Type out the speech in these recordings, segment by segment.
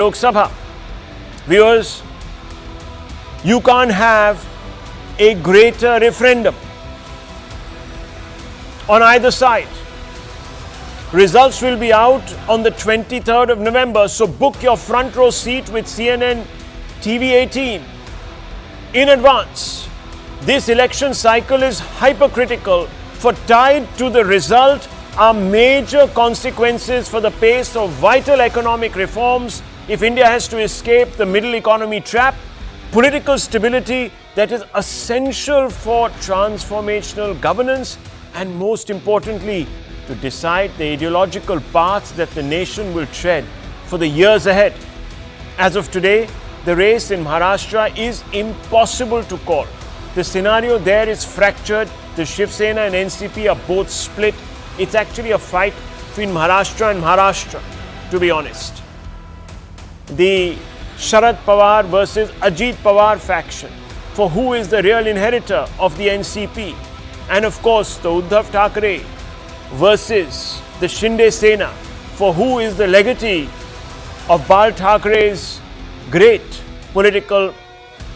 Lok Sabha. Viewers, you can't have a greater referendum on either side. Results will be out on the 23rd of November, so book your front row seat with CNN TV 18 in advance. This election cycle is hypercritical, for tied to the result are major consequences for the pace of vital economic reforms if India has to escape the middle economy trap, political stability that is essential for transformational governance, and most importantly, to decide the ideological path that the nation will tread for the years ahead. As of today, the race in Maharashtra is impossible to call. The scenario there is fractured. The Shiv Sena and NCP are both split. It's actually a fight between Maharashtra and Maharashtra, to be honest. The Sharad Pawar versus Ajit Pawar faction, for who is the real inheritor of the NCP. And of course, the Uddhav Thackeray versus the Shinde Sena, for who is the legatee of Bal Thackeray's great political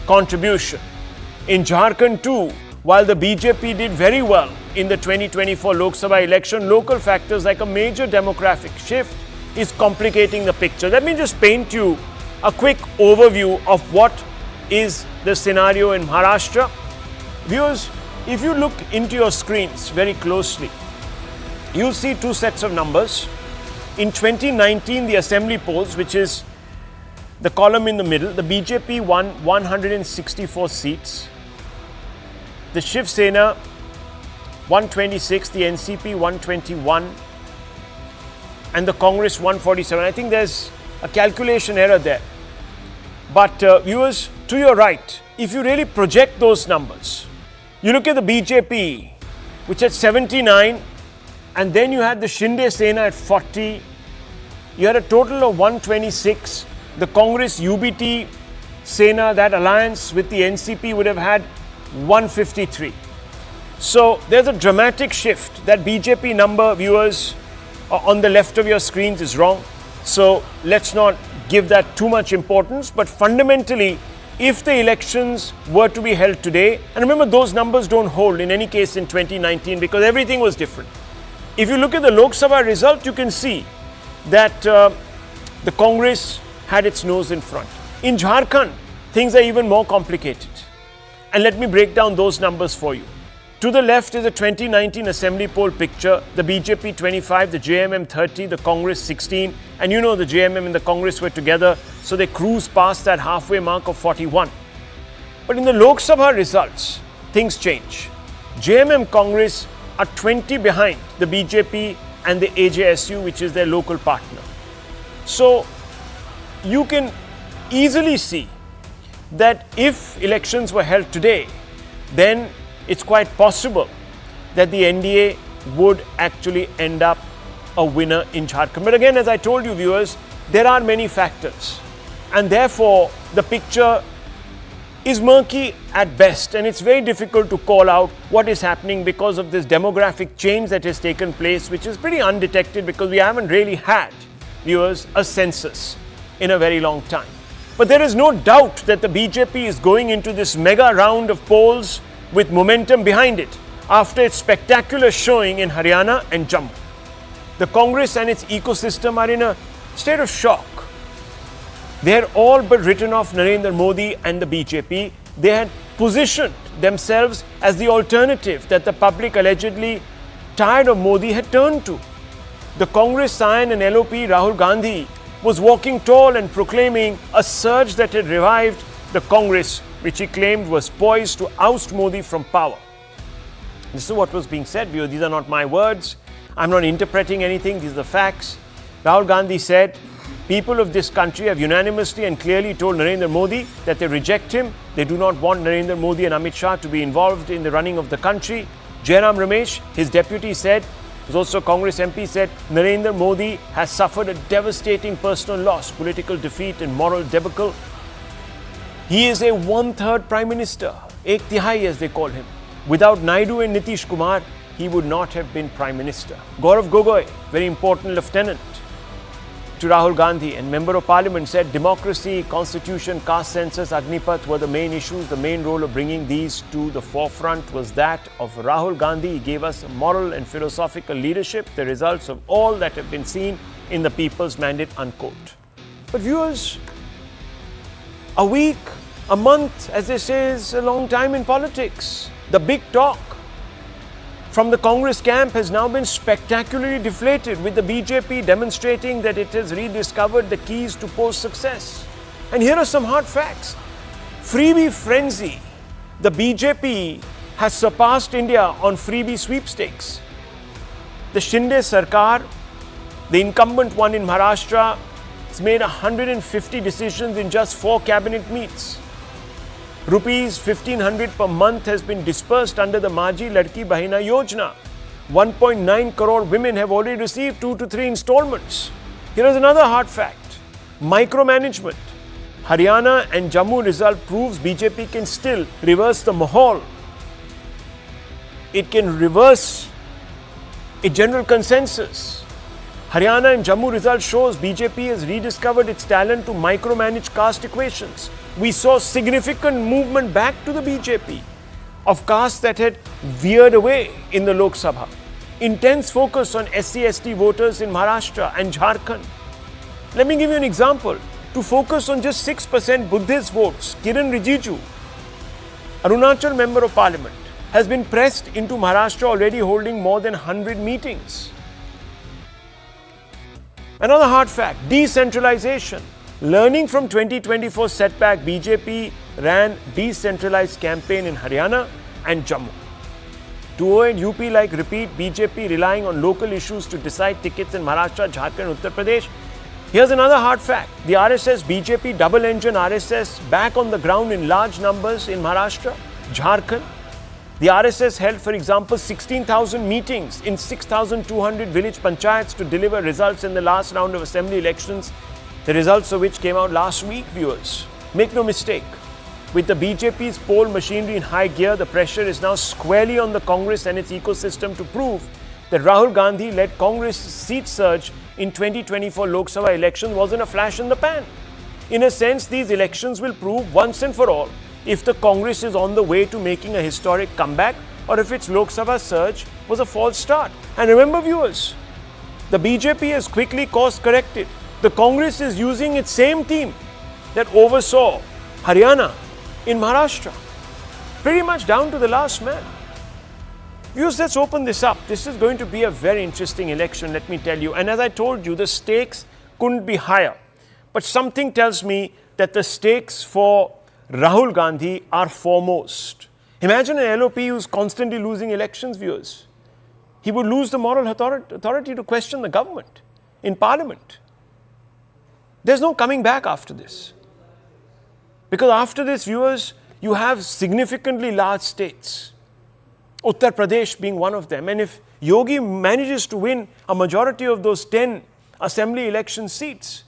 contribution. In Jharkhand too, while the BJP did very well in the 2024 Lok Sabha election, local factors like a major demographic shift is complicating the picture. Let me just paint you a quick overview of what is the scenario in Maharashtra. Viewers, if you look into your screens very closely, you'll see two sets of numbers. In 2019, the assembly polls, which is the column in the middle, the BJP won 164 seats. The Shiv Sena 126, the NCP 121, and the Congress 147. I think there's a calculation error there. But viewers, to your right, if you really project those numbers, you look at the BJP, which had 79, and then you had the Shinde Sena at 40. You had a total of 126. The Congress UBT Sena, that alliance with the NCP, would have had 153. So there's a dramatic shift. That BJP number, viewers, on the left of your screens is wrong. So let's not give that too much importance. But fundamentally, if the elections were to be held today, and remember those numbers don't hold in any case in 2019 because everything was different. If you look at the Lok Sabha result, you can see that the Congress had its nose in front. In Jharkhand, things are even more complicated. And let me break down those numbers for you. To the left is a 2019 assembly poll picture. The BJP 25, the JMM 30, the Congress 16. And you know the JMM and the Congress were together, so they cruised past that halfway mark of 41. But in the Lok Sabha results, things change. JMM Congress are 20 behind the BJP and the AJSU, which is their local partner. So you can easily see that if elections were held today, then it's quite possible that the NDA would actually end up a winner in Jharkhand. But again, as I told you, viewers, there are many factors, and therefore the picture is murky at best, and it's very difficult to call out what is happening because of this demographic change that has taken place, which is pretty undetected because we haven't really had, viewers, a census in a very long time. But there is no doubt that the BJP is going into this mega round of polls with momentum behind it after its spectacular showing in Haryana and Jammu. The Congress and its ecosystem are in a state of shock. They had all but written off Narendra Modi and the BJP. They had positioned themselves as the alternative that the public, allegedly tired of Modi, had turned to. The Congress scion and LOP Rahul Gandhi was walking tall and proclaiming a surge that had revived the Congress, which he claimed was poised to oust Modi from power. This is what was being said. These are not my words. I'm not interpreting anything. These are the facts. Rahul Gandhi said, people of this country have unanimously and clearly told Narendra Modi that they reject him. They do not want Narendra Modi and Amit Shah to be involved in the running of the country. Jairam Ramesh, his deputy, said, who's also Congress MP, said, Narendra Modi has suffered a devastating personal loss, political defeat and moral debacle. He is a one-third Prime Minister, Ek Tihai as they call him. Without Naidu and Nitish Kumar, he would not have been Prime Minister. Gaurav Gogoi, very important lieutenant to Rahul Gandhi, and Member of Parliament said democracy, constitution, caste census, Agnipath were the main issues. The main role of bringing these to the forefront was that of Rahul Gandhi. He gave us moral and philosophical leadership, the results of all that have been seen in the people's mandate, unquote. But viewers, a week, a month, as they say, is a long time in politics. The big talk from the Congress camp has now been spectacularly deflated, with the BJP demonstrating that it has rediscovered the keys to post-success. And here are some hard facts. Freebie frenzy. The BJP has surpassed India on freebie sweepstakes. The Shinde Sarkar, the incumbent one in Maharashtra, has made 150 decisions in just 4 cabinet meets. Rupees 1500 per month has been dispersed under the Maji Ladki Bahina Yojana. 1.9 crore women have already received 2 to 3 installments. Here is another hard fact. Micromanagement. Haryana and Jammu result proves BJP can still reverse the mahal. It can reverse a general consensus. Haryana and Jammu result shows BJP has rediscovered its talent to micromanage caste equations. We saw significant movement back to the BJP of castes that had veered away in the Lok Sabha. Intense focus on SC/ST voters in Maharashtra and Jharkhand. Let me give you an example. To focus on just 6% Buddhist votes, Kiran Rijiju, Arunachal Member of Parliament, has been pressed into Maharashtra, already holding more than 100 meetings. Another hard fact, decentralization. Learning from 2024 setback, BJP ran decentralized campaign in Haryana and Jammu. To avoid UP like repeat, BJP relying on local issues to decide tickets in Maharashtra, Jharkhand, Uttar Pradesh. Here's another hard fact. The RSS, BJP double-engine RSS back on the ground in large numbers in Maharashtra, Jharkhand. The RSS held, for example, 16,000 meetings in 6,200 village panchayats to deliver results in the last round of assembly elections, the results of which came out last week, viewers. Make no mistake, with the BJP's poll machinery in high gear, the pressure is now squarely on the Congress and its ecosystem to prove that Rahul Gandhi-led Congress seat surge in 2024 Lok Sabha election wasn't a flash in the pan. In a sense, these elections will prove once and for all if the Congress is on the way to making a historic comeback or if its Lok Sabha surge was a false start. And remember, viewers, the BJP has quickly course-corrected. The Congress is using its same team that oversaw Haryana in Maharashtra, pretty much down to the last man. Viewers, let's open this up. This is going to be a very interesting election, let me tell you. And as I told you, the stakes couldn't be higher. But something tells me that the stakes for Rahul Gandhi are foremost. Imagine an LOP who's constantly losing elections, viewers. He would lose the moral authority to question the government in parliament. There's no coming back after this. Because after this, viewers, you have significantly large states. Uttar Pradesh being one of them. And if Yogi manages to win a majority of those 10 assembly election seats,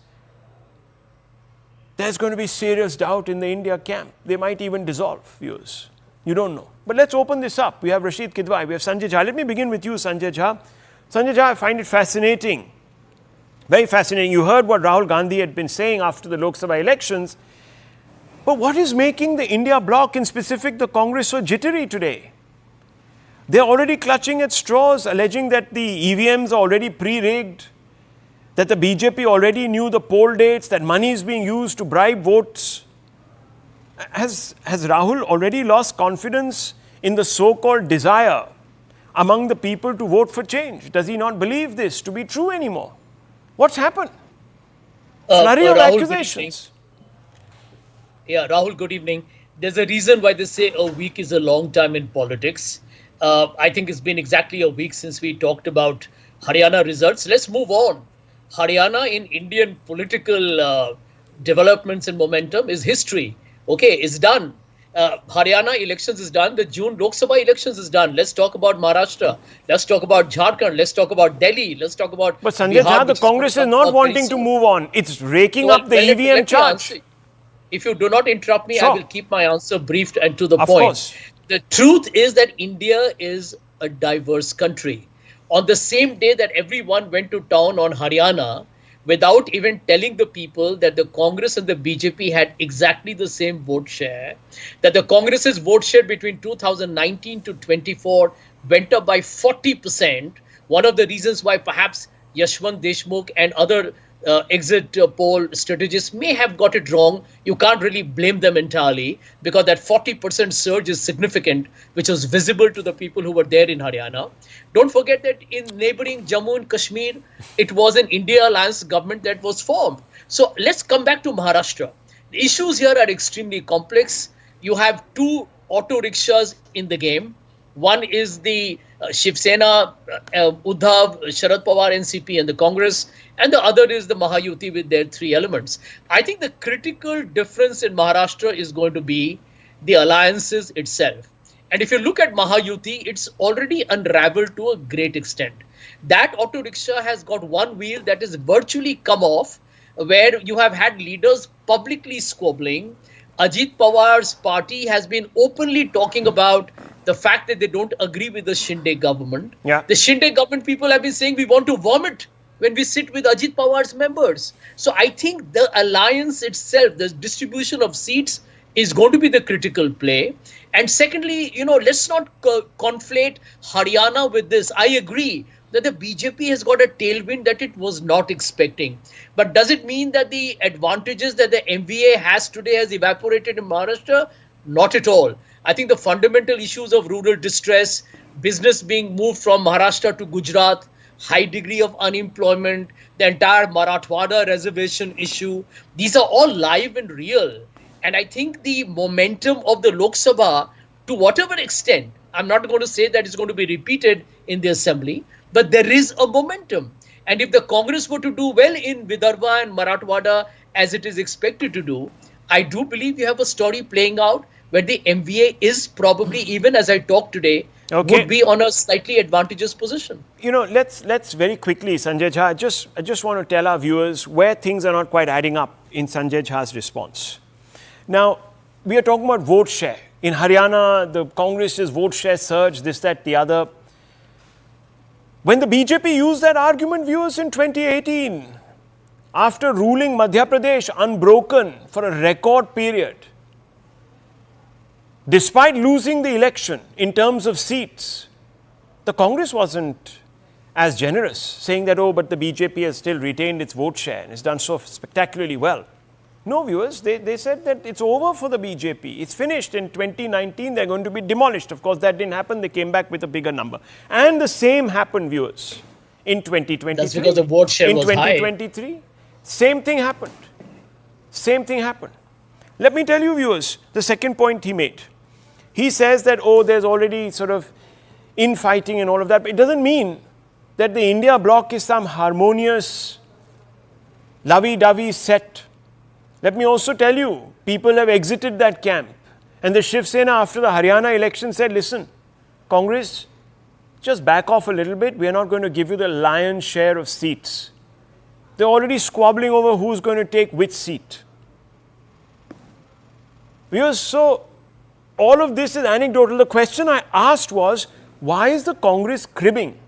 there's going to be serious doubt in the India camp. They might even dissolve, viewers. You don't know. But let's open this up. We have Rashid Kidwai, we have Sanjay Jha. Let me begin with you, Sanjay Jha. Sanjay Jha, I find it fascinating. Very fascinating. You heard what Rahul Gandhi had been saying after the Lok Sabha elections. But what is making the India bloc, in specific the Congress, so jittery today? They're already clutching at straws, alleging that the EVMs are already pre-rigged, that the BJP already knew the poll dates, that money is being used to bribe votes. Has Rahul already lost confidence in the so-called desire among the people to vote for change? Does he not believe this to be true anymore? What's happened? Flurry of accusations. Rahul, good evening. There's a reason why they say a week is a long time in politics. I think it's been exactly a week since we talked about Haryana results. Let's move on. Haryana in Indian political developments and momentum is history. Okay, it's done. Haryana elections is done. The June Lok Sabha elections is done. Let's talk about Maharashtra. Let's talk about Jharkhand. Let's talk about Delhi. Let's talk about But Sanjay Jha, the Congress is not wanting to move on. It's raking up the EVM charge. If you do not interrupt me, sure. I will keep my answer brief and to the of point. Course. The truth is that India is a diverse country. On the same day that everyone went to town on Haryana, without even telling the people that the Congress and the BJP had exactly the same vote share, that the Congress's vote share between 2019 to 24 went up by 40%. One of the reasons why perhaps Yashwant Deshmukh and other exit poll strategists may have got it wrong. You can't really blame them entirely, because that 40% surge is significant, which was visible to the people who were there in Haryana. Don't forget that in neighboring Jammu and Kashmir, it was an India Alliance government that was formed. So let's come back to Maharashtra. The issues here are extremely complex. You have two auto rickshaws in the game. One is the Shiv Sena, Uddhav, Sharad Pawar, NCP and the Congress, and the other is the Mahayuti with their three elements. I think the critical difference in Maharashtra is going to be the alliances itself. And if you look at Mahayuti, it's already unraveled to a great extent. That auto rickshaw has got one wheel that is virtually come off, where you have had leaders publicly squabbling. Ajit Pawar's party has been openly talking about the fact that they don't agree with the Shinde government. Yeah. The Shinde government people have been saying we want to vomit when we sit with Ajit Pawar's members. So I think the alliance itself, the distribution of seats, is going to be the critical play. And secondly, let's not conflate Haryana with this. I agree that the BJP has got a tailwind that it was not expecting. But does it mean that the advantages that the MVA has today has evaporated in Maharashtra? Not at all. I think the fundamental issues of rural distress, business being moved from Maharashtra to Gujarat, high degree of unemployment, the entire Marathwada reservation issue, these are all live and real. And I think the momentum of the Lok Sabha, to whatever extent, I'm not going to say that it's going to be repeated in the assembly, but there is a momentum. And if the Congress were to do well in Vidarbha and Marathwada as it is expected to do, I do believe you have a story playing out where the MVA is probably, even as I talk today, would be on a slightly advantageous position. Let's very quickly, Sanjay Jha, I just want to tell our viewers where things are not quite adding up in Sanjay Jha's response. Now, we are talking about vote share. In Haryana, the Congress's vote share surged, this, that, the other. When the BJP used that argument, viewers, in 2018, after ruling Madhya Pradesh unbroken for a record period, despite losing the election in terms of seats, the Congress wasn't as generous, saying that, but the BJP has still retained its vote share and has done so spectacularly well. No, viewers, they said that it's over for the BJP. It's finished. In 2019, they're going to be demolished. Of course, that didn't happen. They came back with a bigger number. And the same happened, viewers, in 2023. That's because the vote share was high. In 2023, same thing happened. Same thing happened. Let me tell you, viewers, the second point he made. He says that, there's already sort of infighting and all of that. But it doesn't mean that the India bloc is some harmonious, lovey-dovey set. Let me also tell you, people have exited that camp. And the Shiv Sena, after the Haryana election, said, listen, Congress, just back off a little bit. We are not going to give you the lion's share of seats. They're already squabbling over who's going to take which seat. Viewers, so all of this is anecdotal. The question I asked was, why is the Congress cribbing?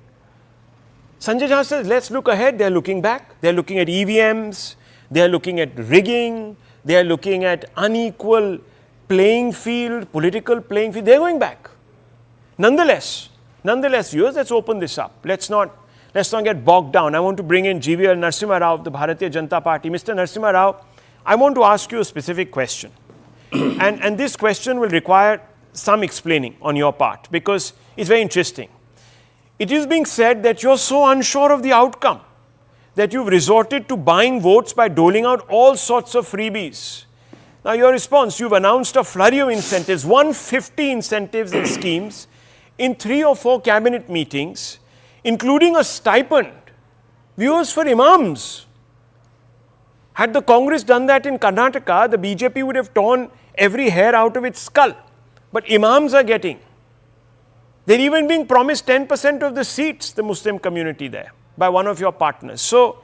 Sanjay Jha says, let's look ahead. They're looking back. They're looking at EVMs. They're looking at rigging. They're looking at unequal playing field, political playing field. They're going back. Nonetheless, viewers, let's open this up. Let's not get bogged down. I want to bring in GVL Narasimha Rao of the Bharatiya Janata Party. Mr. Narasimha Rao, I want to ask you a specific question. and this question will require some explaining on your part, because it's very interesting. It is being said that you're so unsure of the outcome that you've resorted to buying votes by doling out all sorts of freebies. Now, your response, you've announced a flurry of incentives, 150 incentives and schemes in 3 or 4 cabinet meetings, including a stipend, viewers, for imams. Had the Congress done that in Karnataka, the BJP would have torn every hair out of its skull. But imams are getting. They're even being promised 10% of the seats, the Muslim community there, by one of your partners. So,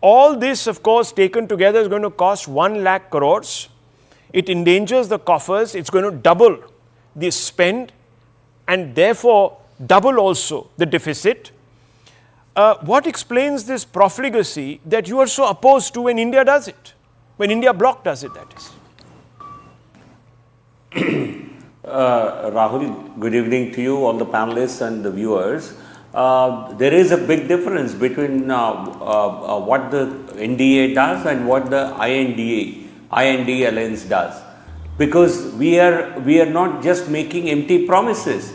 all this, of course, taken together is going to cost 1 lakh crores. It endangers the coffers. It's going to double the spend and therefore double also the deficit. what explains this profligacy that you are so opposed to when India does it? When India bloc does it, that is. Rahul, good evening to you, all the panelists and the viewers. There is a big difference between what the NDA does and what the IND alliance does, because we are not just making empty promises.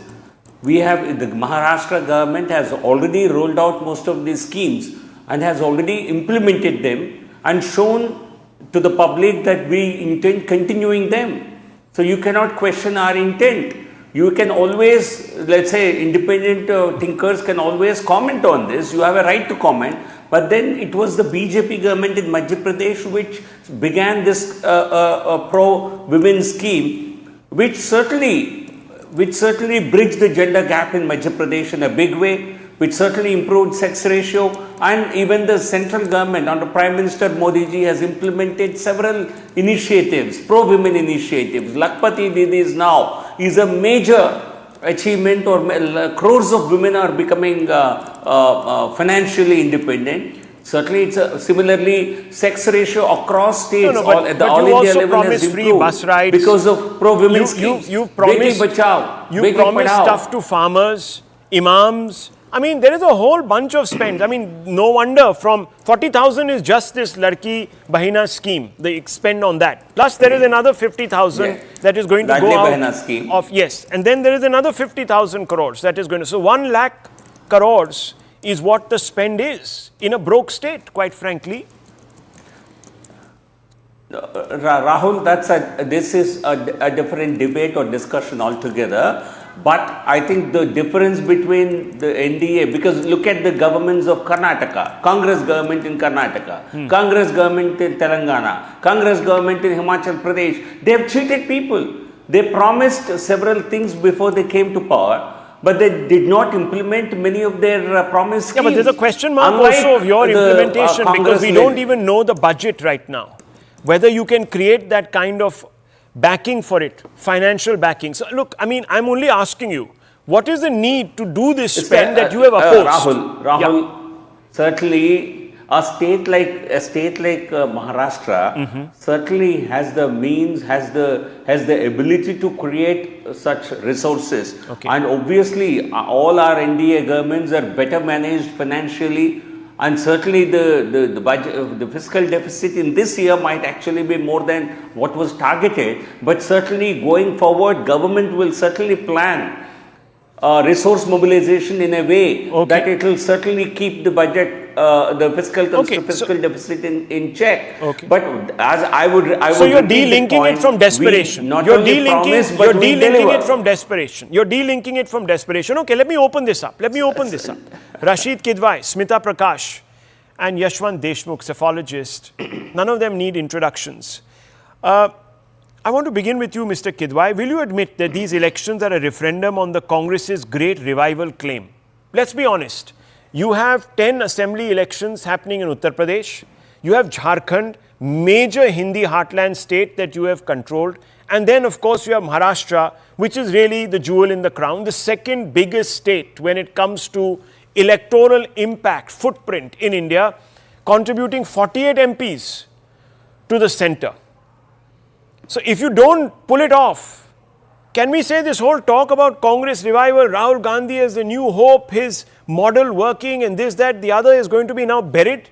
We have the Maharashtra government has already rolled out most of these schemes and has already implemented them and shown to the public that we intend continuing them. So you cannot question our intent. You can always, let's say, independent thinkers can always comment on this. You have a right to comment. But then it was the BJP government in Madhya Pradesh which began this pro-women scheme, which certainly bridged the gender gap in Madhya Pradesh in a big way, which certainly improved sex ratio, and even the central government under Prime Minister Modi ji has implemented several initiatives, pro-women initiatives. Lakpati Didis now is a major achievement, or crores of women are becoming financially independent. Certainly, it's similarly sex ratio across states at the all India level has improved bus rides because of pro-women schemes. You've promised, Beti Bachao, you Beti promised Padhao. stuff to farmers, imams. I mean, there is a whole bunch of spends. I mean, no wonder from 40,000 is just this Ladki Bahina scheme, the spend on that. Plus, there is another 50,000 that is going to go out Bahina scheme. yes. And then there is another 50,000 crores that is going to. So 1 lakh crores is what the spend is in a broke state, quite frankly. Rahul, this is a different debate or discussion altogether. But I think the difference between the NDA, because look at the governments of Karnataka, Congress government in Karnataka, Congress government in Telangana, Congress government in Himachal Pradesh, they have cheated people. They promised several things before they came to power, but they did not implement many of their promised schemes. Yeah, but there's a question mark also of your implementation, because we don't even know the budget right now. Whether you can create that kind of backing for it, financial backing. So look, I mean, I'm only asking you, what is the need to do this spend that you have opposed? Rahul, certainly a state like Maharashtra certainly has the means, has the ability to create such resources. Okay. And obviously, all our NDA governments are better managed financially. And certainly the budget, the fiscal deficit in this year might actually be more than what was targeted. But certainly going forward, government will certainly plan resource mobilization in a way that it will certainly keep the budget, the fiscal deficit in check. Okay. But as I would so you're delinking it from desperation. You're delinking it from desperation. You're delinking it from desperation. Okay, let me open this up. Rashid Kidwai, Smita Prakash, and Yashwant Deshmukh, cephalogist. None of them need introductions. I want to begin with you, Mr. Kidwai. Will you admit that these elections are a referendum on the Congress's great revival claim? Let's be honest. You have 10 assembly elections happening in Uttar Pradesh. You have Jharkhand, major Hindi heartland state that you have controlled. And then, of course, you have Maharashtra, which is really the jewel in the crown, the second biggest state when it comes to electoral impact, footprint in India, contributing 48 MPs to the center. So if you don't pull it off, can we say this whole talk about Congress revival, Rahul Gandhi as the new hope, his model working and this, that, the other is going to be now buried?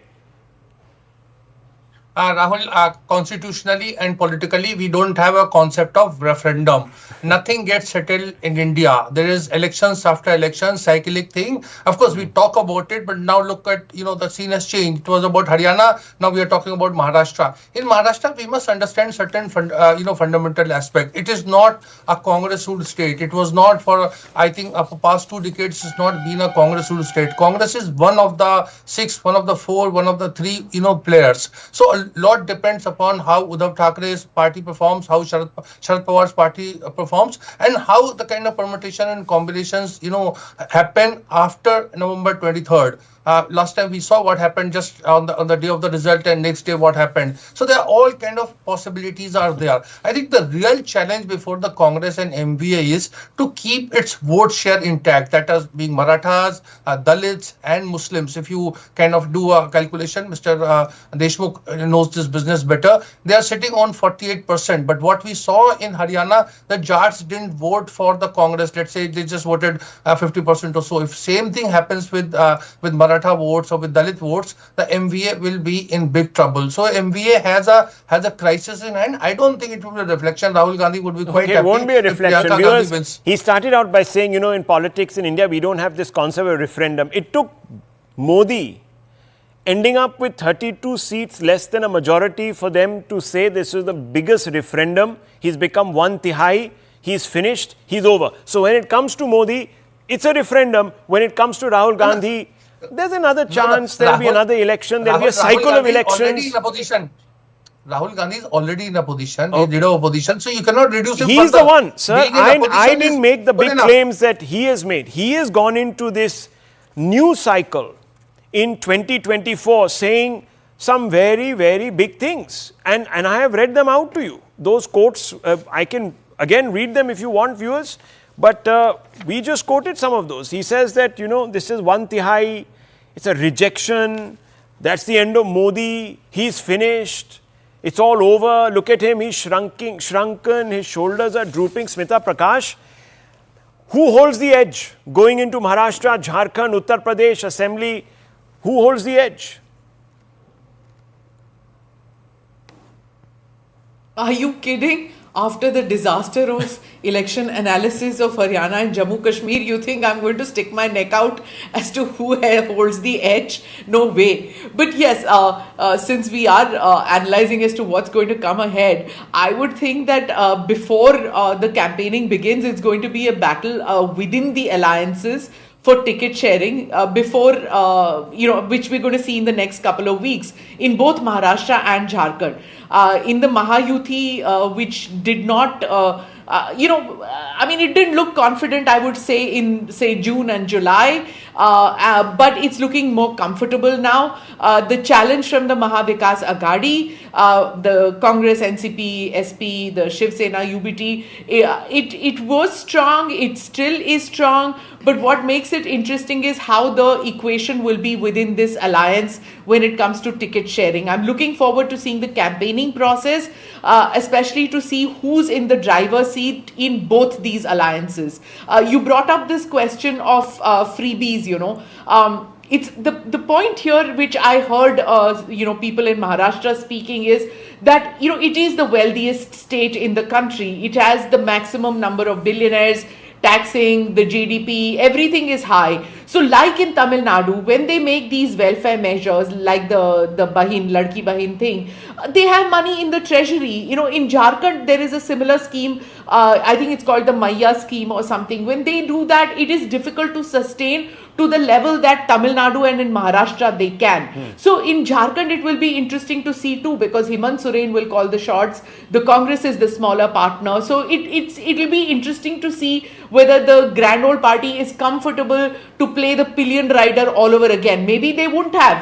Rahul, constitutionally and politically, we don't have a concept of referendum. Nothing gets settled in India. There is elections after elections, cyclic thing. Of course, we talk about it, but now look at, the scene has changed. It was about Haryana. Now we are talking about Maharashtra. In Maharashtra, we must understand certain, fundamental aspect. It is not a Congress-ruled state. It was not for, I think, past 2 decades, it's not been a Congress-ruled state. Congress is one of the 6, one of the 4, one of the 3, players. So a lot depends upon how Uddhav Thackeray's party performs, how Sharad Pawar's party performs, and how the kind of permutation and combinations, happen after November 23rd. Last time we saw what happened just on the day of the result, and next day what happened. So there are all kind of possibilities are there. I think the real challenge before the Congress and MVA is to keep its vote share intact. That is being Marathas, Dalits, and Muslims. If you kind of do a calculation, Mr. Deshmukh knows this business better. They are sitting on 48%. But what we saw in Haryana, the Jats didn't vote for the Congress. Let's say they just voted 50% or so. If same thing happens with Maratha votes or with Dalit votes, the MVA will be in big trouble. So MVA has a crisis in hand. I don't think it will be a reflection. Rahul Gandhi would be quite happy. It won't be a reflection. Viewers, he started out by saying, in politics in India, we don't have this concept of referendum. It took Modi ending up with 32 seats, less than a majority, for them to say this is the biggest referendum. He's become 1/3. He's finished. He's over. So when it comes to Modi, it's a referendum. When it comes to Rahul Gandhi, there's another chance. There'll be another election. There'll be a cycle of elections. Rahul Gandhi is already in a position. He did a position, so you cannot reduce him. He's the one, sir. I didn't make the big claims that he has made. He has gone into this new cycle in 2024 saying some very, very big things. And I have read them out to you. Those quotes, I can again read them if you want, viewers. But we just quoted some of those. He says that, this is 1/3. It's a rejection. That's the end of Modi. He's finished. It's all over. Look at him. He's shrunken. His shoulders are drooping. Smita Prakash. Who holds the edge going into Maharashtra, Jharkhand, Uttar Pradesh, Assembly? Who holds the edge? Are you kidding? After the disastrous election analysis of Haryana and Jammu Kashmir, you think I'm going to stick my neck out as to who holds the edge? No way. But yes, since we are analyzing as to what's going to come ahead, I would think that before the campaigning begins, it's going to be a battle within the alliances for ticket sharing before, which we're going to see in the next couple of weeks in both Maharashtra and Jharkhand. In the Mahayuti, which did not, it didn't look confident, I would say, in, say, June and July. But it's looking more comfortable now. The challenge from the Mahavikas Aghadi, the Congress, NCP, SP, the Shiv Sena, UBT, it was strong. It still is strong. But what makes it interesting is how the equation will be within this alliance when it comes to ticket sharing. I'm looking forward to seeing the campaigning process, especially to see who's in the driver's seat in both these alliances. You brought up this question of freebies, it's the point here which I heard people in Maharashtra speaking is that it is the wealthiest state in the country. It has the maximum number of billionaires, taxing, the GDP, everything is high. So like in Tamil Nadu, when they make these welfare measures like the Bahin, Ladki Bahin thing, they have money in the treasury. In Jharkhand, there is a similar scheme. I think it's called the Maya scheme or something. When they do that, it is difficult to sustain to the level that Tamil Nadu and in Maharashtra they can. So in Jharkhand, it will be interesting to see too, because Hemant Soren will call the shots. The Congress is the smaller partner. So it will be interesting to see whether the grand old party is comfortable to play the pillion rider all over again. Maybe they wouldn't have.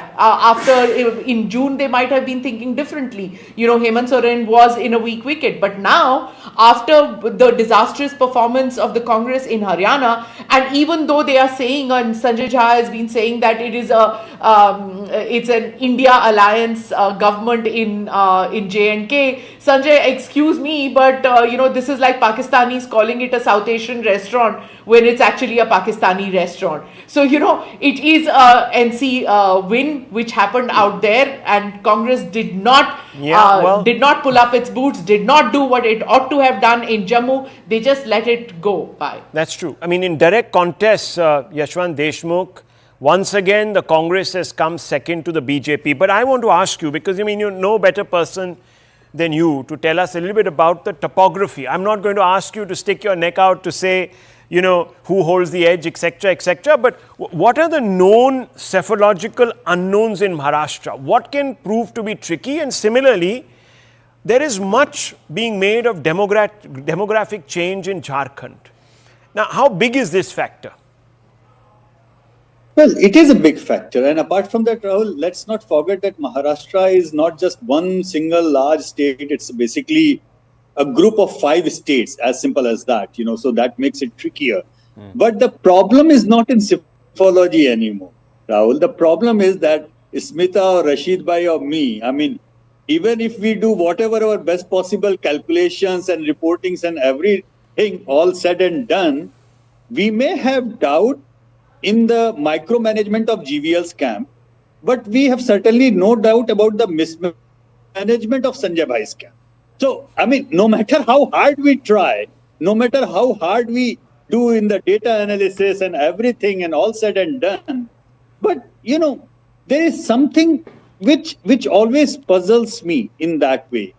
In June, they might have been thinking differently. Hemant Soren was in a weak wicket. But now, after the disastrous performance of the Congress in Haryana, and even though they are saying, and Sanjay Jha has been saying that it is it's an India alliance government in J&K. Sanjay, excuse me, but this is like Pakistanis calling it a South Asian restaurant when it's actually a Pakistani restaurant. So it is a NC win which happened out there, and Congress did not pull up its boots, did not do what it ought to have done in Jammu. They just let it go by. That's true. I mean, in direct contests, Yashwant Deshmukh, once again, the Congress has come second to the BJP. But I want to ask you, because you're no better person than you to tell us a little bit about the topography. I'm not going to ask you to stick your neck out to say, who holds the edge, etc., etc. But what are the known psephological unknowns in Maharashtra? What can prove to be tricky? And similarly, there is much being made of demographic change in Jharkhand. Now, how big is this factor? Well, it is a big factor. And apart from that, Rahul, let's not forget that Maharashtra is not just one single large state. It's basically a group of 5 states, as simple as that, so that makes it trickier. But the problem is not in psephology anymore, Rahul. The problem is that Smita or Rashid Bhai or me, I mean, even if we do whatever our best possible calculations and reportings and everything all said and done, we may have doubt in the micromanagement of GVL's camp, but we have certainly no doubt about the mismanagement of Sanjay Bhai's camp. So, I mean, no matter how hard we try, no matter how hard we do in the data analysis and everything and all said and done, but, there is something which always puzzles me in that way.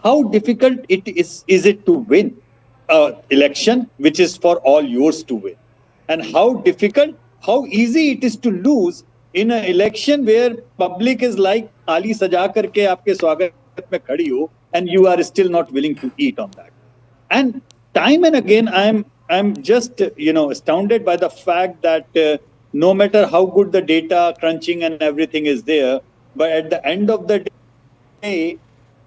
How difficult is it to win an election which is for all yours to win? And how easy it is to lose in an election where public is like थाली सजा करके आपके स्वागत में खड़ी हो, and you are still not willing to eat on that. And time and again, I'm just astounded by the fact that no matter how good the data crunching and everything is there, but at the end of the day,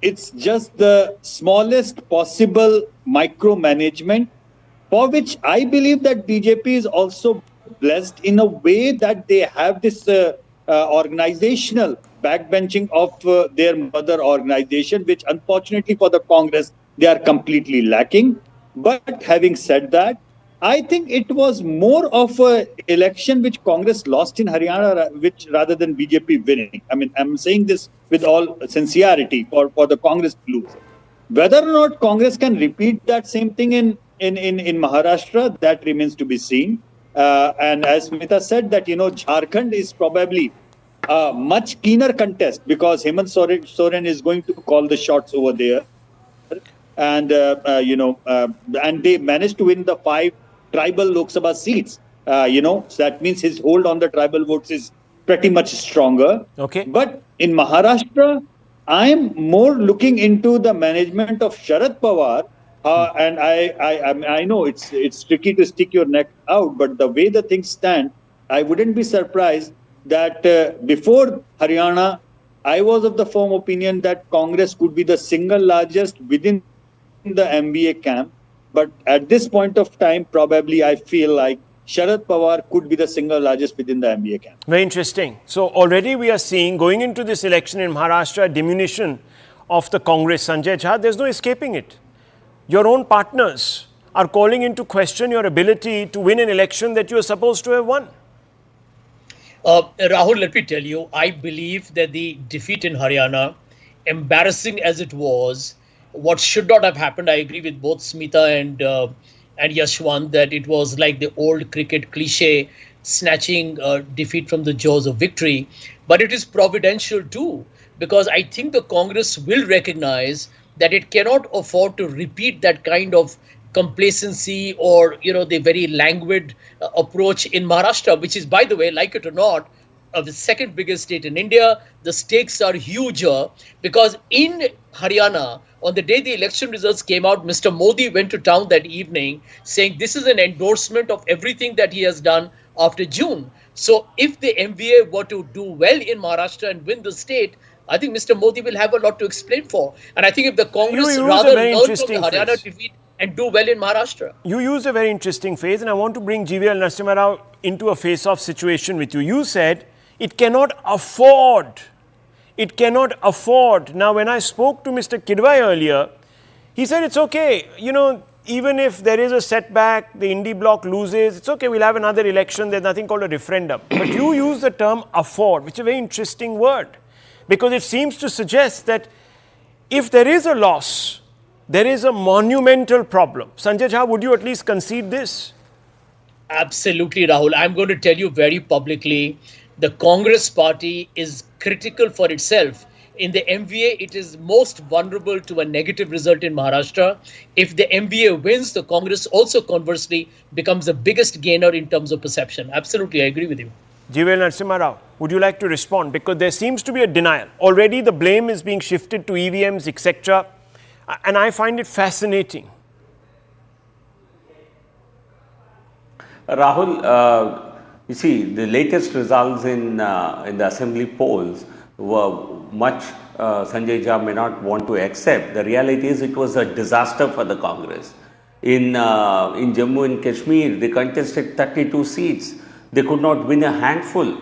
it's just the smallest possible micromanagement, for which I believe that BJP is also blessed in a way that they have this organizational backbenching of their mother organization, which unfortunately for the Congress, they are completely lacking. But having said that, I think it was more of an election which Congress lost in Haryana, which rather than BJP winning. I mean, I'm saying this with all sincerity for the Congress to lose. Whether or not Congress can repeat that same thing in Maharashtra, that remains to be seen. And as Smita said, that Jharkhand is probably a much keener contest because Hemant Soren is going to call the shots over there, and and they managed to win the 5 tribal Lok Sabha seats. So that means his hold on the tribal votes is pretty much stronger. Okay. But in Maharashtra, I'm more looking into the management of Sharad Pawar. And I know it's tricky to stick your neck out, but the way the things stand, I wouldn't be surprised that before Haryana, I was of the firm opinion that Congress could be the single largest within the MBA camp. But at this point of time, probably I feel like Sharad Pawar could be the single largest within the MBA camp. Very interesting. So already we are seeing, going into this election in Maharashtra, a diminution of the Congress. Sanjay Jha, there's no escaping it. Your own partners are calling into question your ability to win an election that you are supposed to have won. Rahul, let me tell you, I believe that the defeat in Haryana, embarrassing as it was, what should not have happened, I agree with both Smita and Yashwant, that it was like the old cricket cliche, snatching defeat from the jaws of victory. But it is providential too, because I think the Congress will recognize that it cannot afford to repeat that kind of complacency or, the very languid approach in Maharashtra, which is, by the way, like it or not, the second biggest state in India. The stakes are huger because in Haryana, on the day the election results came out, Mr. Modi went to town that evening saying this is an endorsement of everything that he has done after June. So if the MVA were to do well in Maharashtra and win the state, I think Mr. Modi will have a lot to explain for. And I think if the Congress rather learn from the Haryana defeat and do well in Maharashtra. You used a very interesting phrase, and I want to bring GVL Narasimha Rao into a face-off situation with you. You said it cannot afford. It cannot afford. Now, when I spoke to Mr. Kidwai earlier, he said it's okay. Even if there is a setback, the Indie bloc loses, it's okay, we'll have another election. There's nothing called a referendum. But you use the term afford, which is a very interesting word, because it seems to suggest that if there is a loss, there is a monumental problem. Sanjay Jha, would you at least concede this? Absolutely, Rahul. I'm going to tell you very publicly, the Congress party is critical for itself. In the MVA, it is most vulnerable to a negative result in Maharashtra. If the MVA wins, the Congress also conversely becomes the biggest gainer in terms of perception. Absolutely, I agree with you. GVL Narasimha Rao, would you like to respond? Because there seems to be a denial. Already the blame is being shifted to EVMs, etc. And I find it fascinating. Rahul, You see, the latest results in the assembly polls were much Sanjay Jha may not want to accept. The reality is it was a disaster for the Congress. In Jammu and Kashmir, they contested 32 seats. They could not win a handful.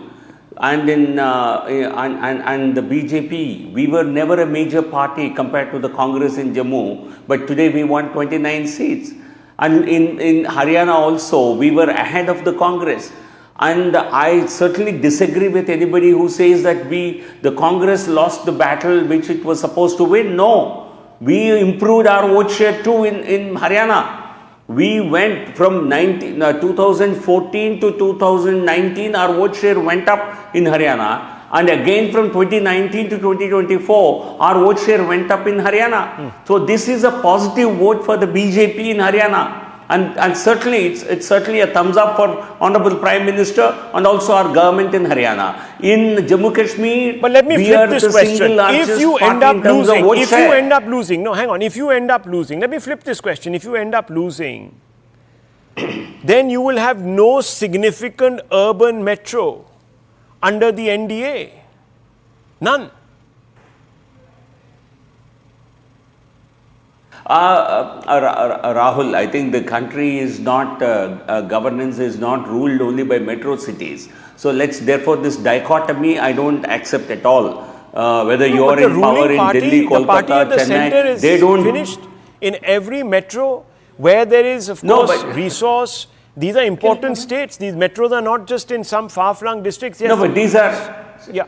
And and the BJP, we were never a major party compared to the Congress in Jammu, but today we won 29 seats. And in Haryana also, we were ahead of the Congress. And I certainly disagree with anybody who says that the Congress lost the battle which it was supposed to win. No, we improved our vote share too in Haryana. We went from 2014 to 2019, our vote share went up in Haryana. And again from 2019 to 2024, our vote share went up in Haryana. So this is a positive vote for the BJP in Haryana. And certainly, it's certainly a thumbs up for Honorable Prime Minister and also our government in Haryana. In Jammu Kashmir, but let me flip this question. If you end up losing, let me flip this question. If you end up losing, then you will have no significant urban metro under the NDA. None. Rahul, I think the country is not, governance is not ruled only by metro cities. So therefore this dichotomy I don't accept at all. Whether you are in power in Delhi, Kolkata, Chennai, they don't. Finished in every metro where there is, of course, resource. These are important states. These metros are not just in some far-flung districts. Yes. No, but these are. Yeah.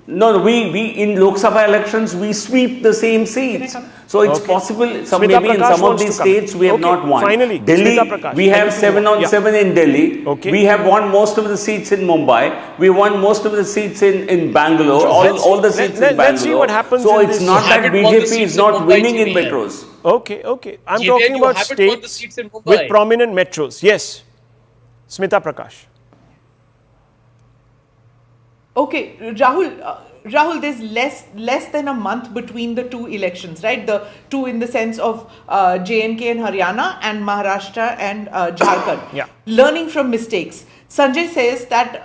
No, we in Lok Sabha elections, we sweep the same seats. So it's possible, maybe in some of these states we have not won. Finally, Delhi, we have 7 on 7 in Delhi. We have won most of the seats in Mumbai. We won most of the seats in Bangalore, all the seats in Bangalore. Let's see what happens. So it's not that BJP is not winning in metros. Okay. I'm talking about states with prominent metros. Yes. Smita Prakash. Okay, Rahul, there's less than a month between the two elections, right? The two in the sense of J&K and Haryana and Maharashtra and Jharkhand. Yeah. Learning from mistakes. Sanjay says that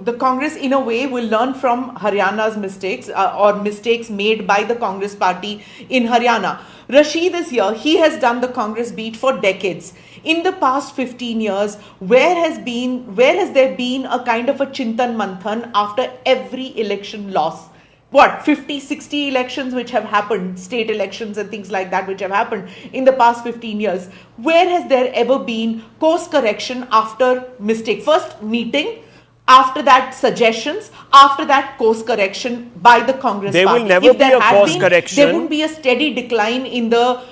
the Congress in a way will learn from Haryana's mistakes or mistakes made by the Congress party in Haryana. Rashid is here. He has done the Congress beat for decades. In the past 15 years, where has there been a kind of a Chintan Manthan after every election loss? What, 50, 60 elections which have happened, state elections and things like that which have happened in the past 15 years. Where has there ever been course correction after mistake? First meeting, after that suggestions, after that course correction by the Congress party. There will never be a course correction. There wouldn't be a steady decline in the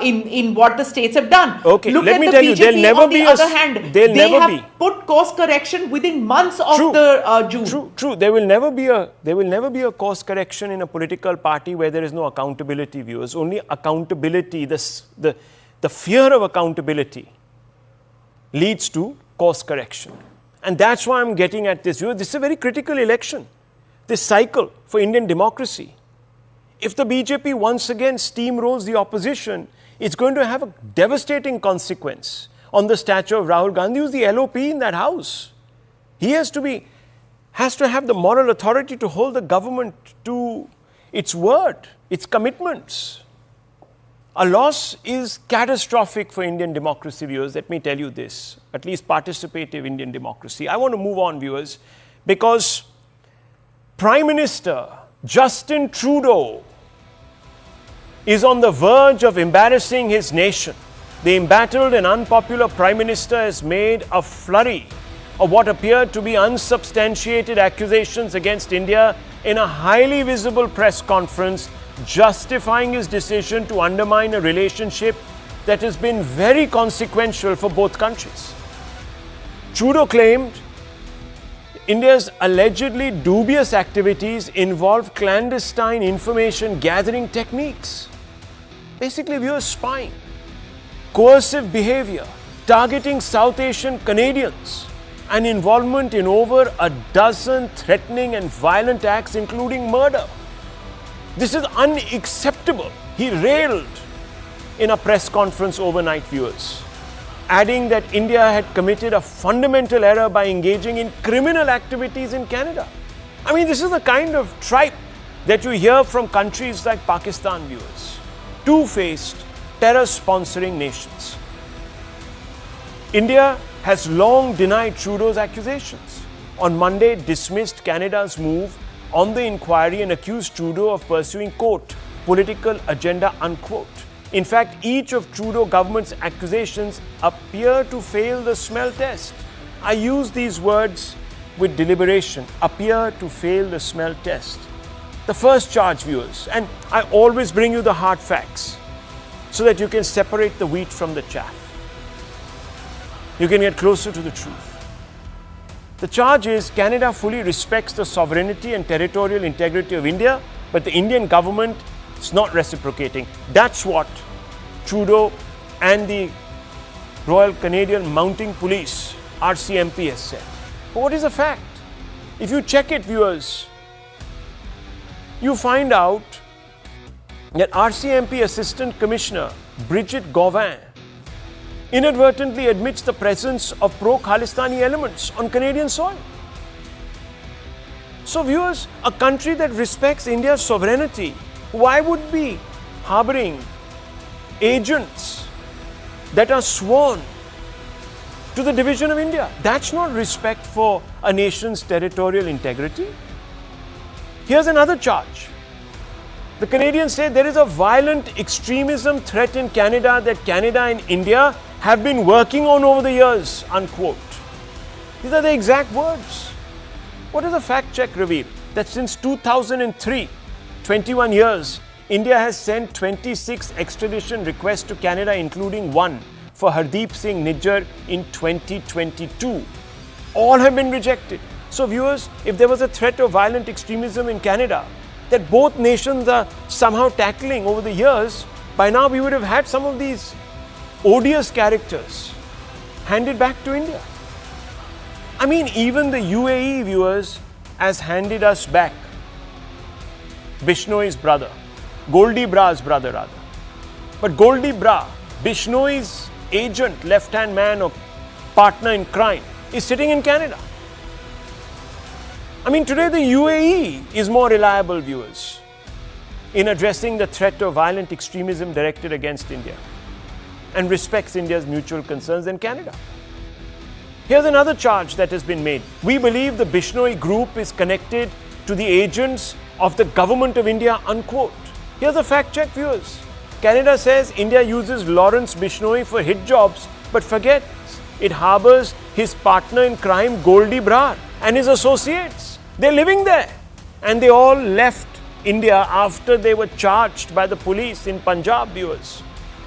in what the states have done. Okay, Look let at me the tell BJP you, there'll never on be the other hand. They have put course correction within months of the June. True. There will never be a course correction in a political party where there is no accountability, viewers. Only accountability, the fear of accountability leads to course correction. And that's why I'm getting at this. This is a very critical election, this cycle for Indian democracy. If the BJP once again steamrolls the opposition, it's going to have a devastating consequence on the stature of Rahul Gandhi, who's the LOP in that house. He has to have the moral authority to hold the government to its word, its commitments. A loss is catastrophic for Indian democracy, viewers. Let me tell you this, at least participative Indian democracy. I want to move on, viewers, because Prime Minister Justin Trudeau is on the verge of embarrassing his nation. The embattled and unpopular Prime Minister has made a flurry of what appeared to be unsubstantiated accusations against India in a highly visible press conference, justifying his decision to undermine a relationship that has been very consequential for both countries. Trudeau claimed India's allegedly dubious activities involve clandestine information gathering techniques. Basically, viewers spying, coercive behavior, targeting South Asian Canadians, and involvement in over a dozen threatening and violent acts, including murder. This is unacceptable, he railed in a press conference overnight, viewers. adding that India had committed a fundamental error by engaging in criminal activities in Canada. I mean, this is the kind of tripe that you hear from countries like Pakistan, viewers. Two-faced, terror-sponsoring nations. India has long denied Trudeau's accusations. On Monday, dismissed Canada's move on the inquiry and accused Trudeau of pursuing, quote, political agenda, unquote. In fact, each of Trudeau government's accusations appear to fail the smell test. I use these words with deliberation, appear to fail the smell test. The first charge, viewers, and I always bring you the hard facts so that you can separate the wheat from the chaff. You can get closer to the truth. The charge is Canada fully respects the sovereignty and territorial integrity of India, but the Indian government is not reciprocating. That's what Trudeau and the Royal Canadian Mounted Police, RCMP, has said. But what is the fact? If you check it, viewers, you find out that RCMP Assistant Commissioner Bridget Gauvin inadvertently admits the presence of pro-Khalistani elements on Canadian soil. So viewers, a country that respects India's sovereignty, why would be harboring agents that are sworn to the division of India? That's not respect for a nation's territorial integrity. Here's another charge. The Canadians say there is a violent extremism threat in Canada that Canada and India have been working on over the years, unquote. These are the exact words. What does a fact check reveal? That since 2003, 21 years, India has sent 26 extradition requests to Canada, including one for Hardeep Singh Nijjar in 2022. All have been rejected. So viewers, if there was a threat of violent extremism in Canada that both nations are somehow tackling over the years, by now we would have had some of these odious characters handed back to India. I mean, even the UAE, viewers, has handed us back Bishnoi's brother, Goldie Bra's brother rather. But Goldie Bra, Bishnoi's agent, left-hand man or partner in crime, is sitting in Canada. I mean, today the UAE is more reliable, viewers, in addressing the threat of violent extremism directed against India and respects India's mutual concerns than Canada. Here's another charge that has been made. We believe the Bishnoi group is connected to the agents of the government of India, unquote. Here's a fact check, viewers. Canada says India uses Lawrence Bishnoi for hit jobs, but forgets it harbors his partner in crime, Goldie Brar, and his associates. They're living there. And they all left India after they were charged by the police in Punjab, viewers.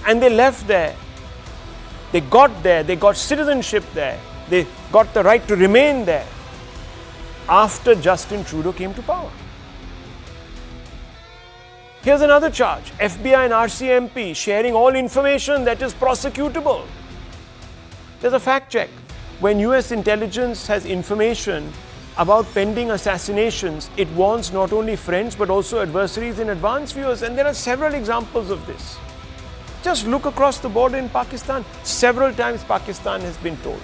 And they left there. They got there. They got citizenship there. They got the right to remain there after Justin Trudeau came to power. Here's another charge. FBI and RCMP sharing all information that is prosecutable. There's a fact check. When US intelligence has information about pending assassinations, it warns not only friends but also adversaries in advance, viewers. And there are several examples of this. Just look across the border in Pakistan. Several times Pakistan has been told.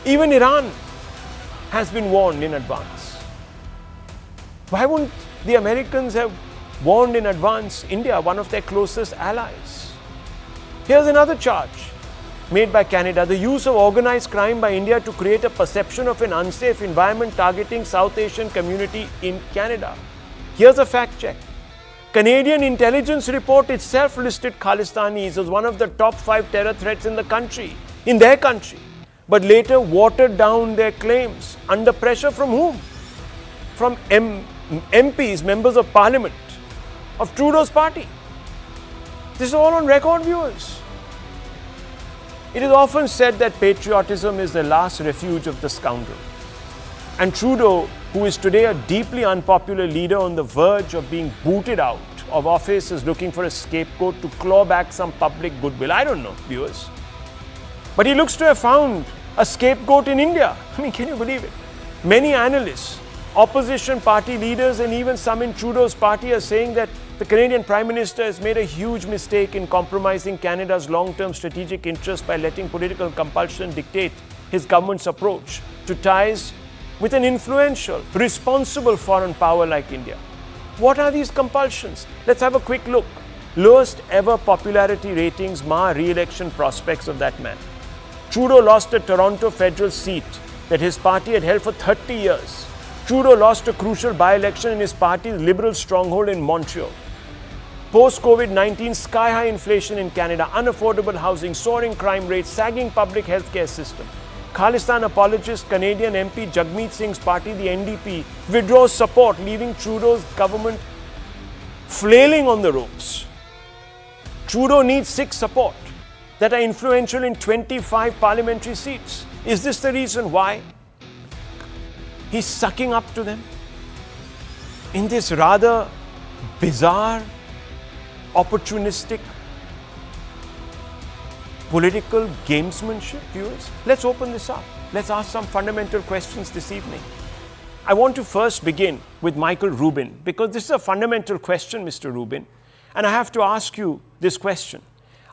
Even Iran has been warned in advance. Why wouldn't the Americans have warned in advance India, one of their closest allies? Here's another charge made by Canada, the use of organized crime by India to create a perception of an unsafe environment targeting South Asian community in Canada. Here's a fact check. Canadian intelligence report itself listed Khalistanis as one of the top 5 terror threats in the country, in their country, but later watered down their claims. Under pressure from whom? From MPs, members of parliament, of Trudeau's party. This is all on record, viewers. It is often said that patriotism is the last refuge of the scoundrel. And Trudeau, who is today a deeply unpopular leader on the verge of being booted out of office, is looking for a scapegoat to claw back some public goodwill. I don't know, viewers. But he looks to have found a scapegoat in India. I mean, can you believe it? Many analysts Opposition party leaders and even some in Trudeau's party are saying that the Canadian Prime Minister has made a huge mistake in compromising Canada's long-term strategic interests by letting political compulsion dictate his government's approach to ties with an influential, responsible foreign power like India. What are these compulsions? Let's have a quick look. Lowest ever popularity ratings mar re-election prospects of that man. Trudeau lost a Toronto federal seat that his party had held for 30 years. Trudeau lost a crucial by-election in his party's Liberal stronghold in Montreal. Post-COVID-19, sky-high inflation in Canada, unaffordable housing, soaring crime rates, sagging public healthcare system. Khalistan apologist Canadian MP Jagmeet Singh's party, the NDP, withdraws support, leaving Trudeau's government flailing on the ropes. Trudeau needs Sikh support that are influential in 25 parliamentary seats. Is this the reason why he's sucking up to them in this rather bizarre, opportunistic political gamesmanship, viewers? Let's open this up. Let's ask some fundamental questions this evening. I want to first begin with Michael Rubin, because this is a fundamental question, Mr. Rubin, and I have to ask you this question.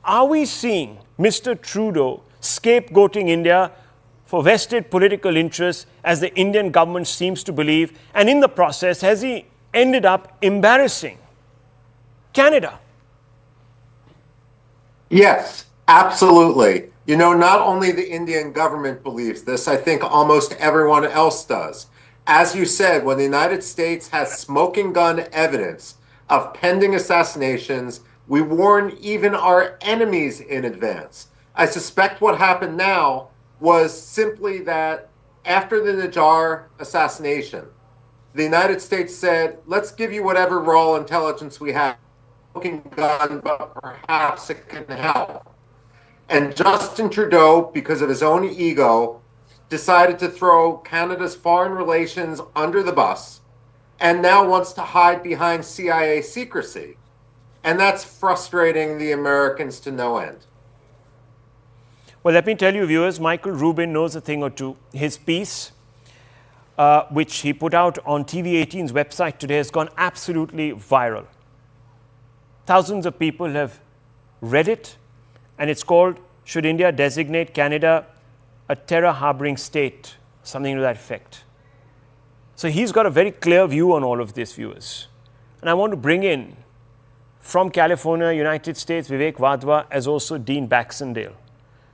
Are we seeing Mr. Trudeau scapegoating India for vested political interests, as the Indian government seems to believe, and in the process, has he ended up embarrassing Canada? Yes, absolutely. You know, not only the Indian government believes this, I think almost everyone else does. As you said, when the United States has smoking gun evidence of pending assassinations, we warn even our enemies in advance. I suspect what happened now was simply that after the Najjar assassination, the United States said, let's give you whatever raw intelligence we have, smoking gun, but perhaps it can help. And Justin Trudeau, because of his own ego, decided to throw Canada's foreign relations under the bus and now wants to hide behind CIA secrecy. And that's frustrating the Americans to no end. Well, let me tell you, viewers, Michael Rubin knows a thing or two. His piece, which he put out on TV18's website today, has gone absolutely viral. Thousands of people have read it, and it's called, "Should India Designate Canada a Terror-Harboring State?" Something to that effect. So he's got a very clear view on all of this, viewers. And I want to bring in, from California, United States, Vivek Vadva, as also Dean Baxendale.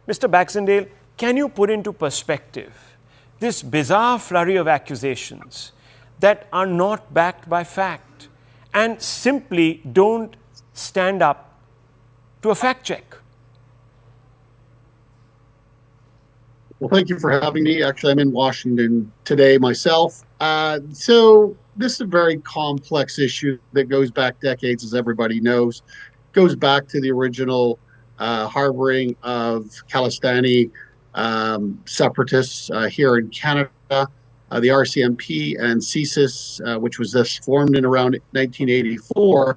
Mr. Baxendale, can you put into perspective this bizarre flurry of accusations that are not backed by fact and simply don't stand up to a fact check? Well, thank you for having me. Actually, I'm in Washington today myself. So this is a very complex issue that goes back decades, as everybody knows. It goes back to the original harboring of Khalistani separatists here in Canada. The RCMP and CSIS, which was thus formed in around 1984,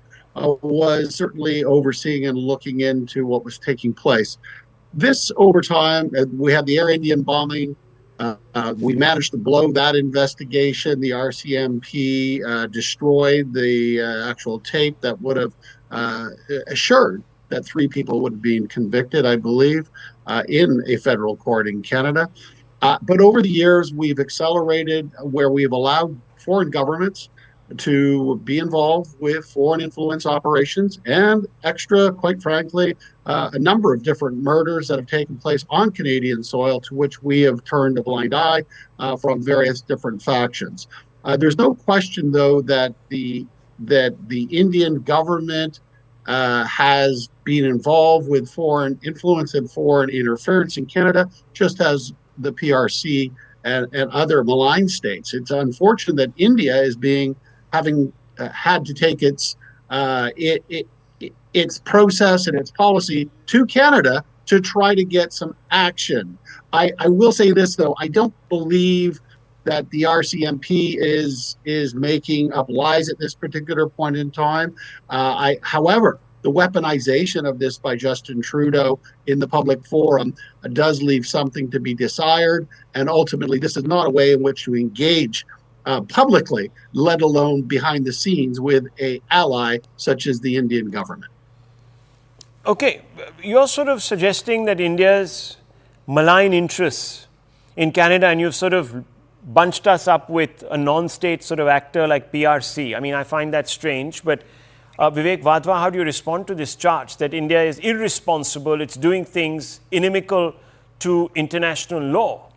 was certainly overseeing and looking into what was taking place. This, over time, we had the Air Indian bombing. We managed to blow that investigation. The RCMP destroyed the actual tape that would have assured that 3 people would have been convicted, I believe, in a federal court in Canada. But over the years, we've accelerated where we've allowed foreign governments to be involved with foreign influence operations and quite frankly, a number of different murders that have taken place on Canadian soil, to which we have turned a blind eye from various different factions. There's no question, though, that the Indian government has been involved with foreign influence and foreign interference in Canada, just as the PRC and other malign states. It's unfortunate that India is having had to take its process and its policy to Canada to try to get some action. I will say this, though. I don't believe that the RCMP is making up lies at this particular point in time. However, the weaponization of this by Justin Trudeau in the public forum does leave something to be desired. And ultimately, this is not a way in which to engage publicly, let alone behind the scenes with an ally such as the Indian government. Okay, you're sort of suggesting that India's malign interests in Canada, and you've sort of bunched us up with a non-state sort of actor like PRC. I mean, I find that strange, but Vivek Vadva, how do you respond to this charge that India is irresponsible, it's doing things inimical to international law?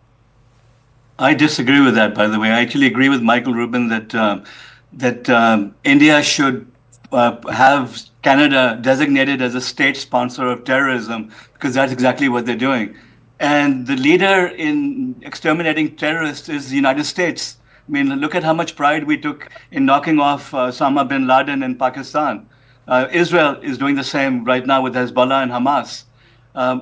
I disagree with that, by the way. I actually agree with Michael Rubin that India should have Canada designated as a state sponsor of terrorism, because that's exactly what they're doing. And the leader in exterminating terrorists is the United States. I mean, look at how much pride we took in knocking off Osama bin Laden in Pakistan. Israel is doing the same right now with Hezbollah and Hamas.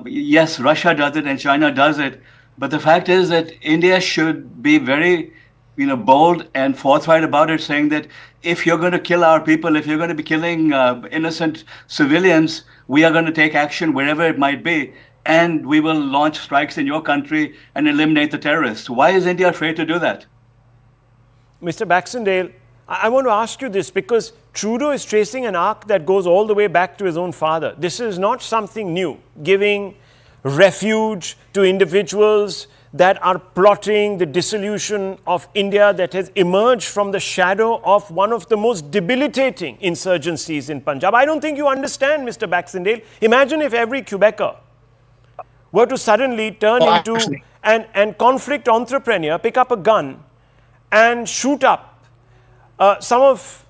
Yes, Russia does it and China does it. But the fact is that India should be very, bold and forthright about it, saying that if you're going to kill our people, if you're going to be killing innocent civilians, we are going to take action wherever it might be. And we will launch strikes in your country and eliminate the terrorists. Why is India afraid to do that? Mr. Baxendale, I want to ask you this because Trudeau is tracing an arc that goes all the way back to his own father. This is not something new, giving refuge to individuals that are plotting the dissolution of India that has emerged from the shadow of one of the most debilitating insurgencies in Punjab. I don't think you understand, Mr. Baxendale. Imagine if every Quebecer were to suddenly turn into an conflict entrepreneur, pick up a gun and shoot up some of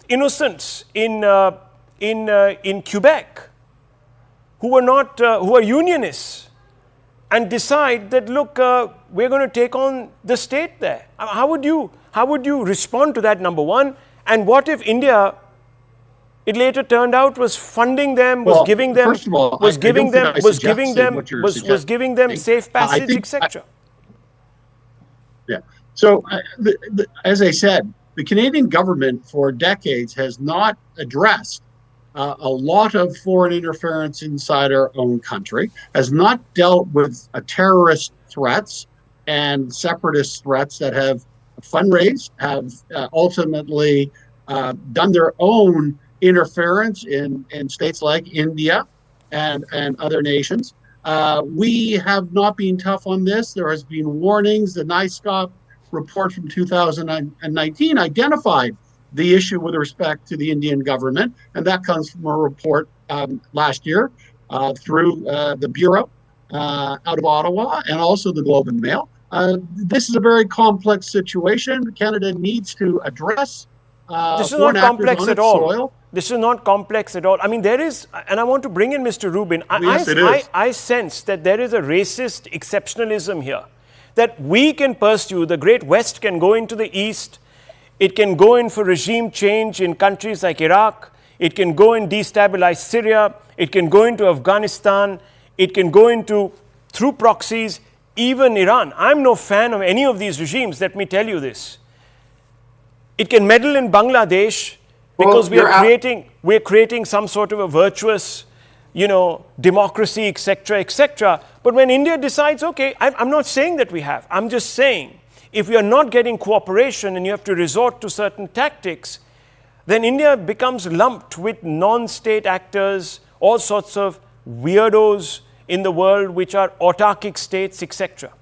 innocents in Quebec who are unionists, and decide that, look, we're going to take on the state there. How would you respond to that, number one? And what if India, it later turned out, was funding them, was giving them, was giving them safe passage, etc. Yeah. So, as I said, the Canadian government for decades has not addressed a lot of foreign interference inside our own country, has not dealt with terrorist threats and separatist threats that have fundraised, have ultimately done their own interference in states like India and other nations. We have not been tough on this. There has been warnings. The NISCOP report from 2019 identified the issue with respect to the Indian government, and that comes from a report last year through the Bureau out of Ottawa and also the Globe and Mail. This is a very complex situation. Canada needs to address this is not complex at all. Soil. This is not complex at all. I mean, there is, and I want to bring in Mr. Rubin. I sense that there is a racist exceptionalism here, that we can pursue, the Great West can go into the East. It can go in for regime change in countries like Iraq. It can go and destabilize Syria. It can go into Afghanistan. It can go into, through proxies, even Iran. I'm no fan of any of these regimes, let me tell you this. It can meddle in Bangladesh because we're creating some sort of a virtuous, democracy, etc., etc. But when India decides, okay, I'm not saying that we have. I'm just saying, if we are not getting cooperation and you have to resort to certain tactics, then India becomes lumped with non-state actors, all sorts of weirdos in the world which are autarkic states, etc.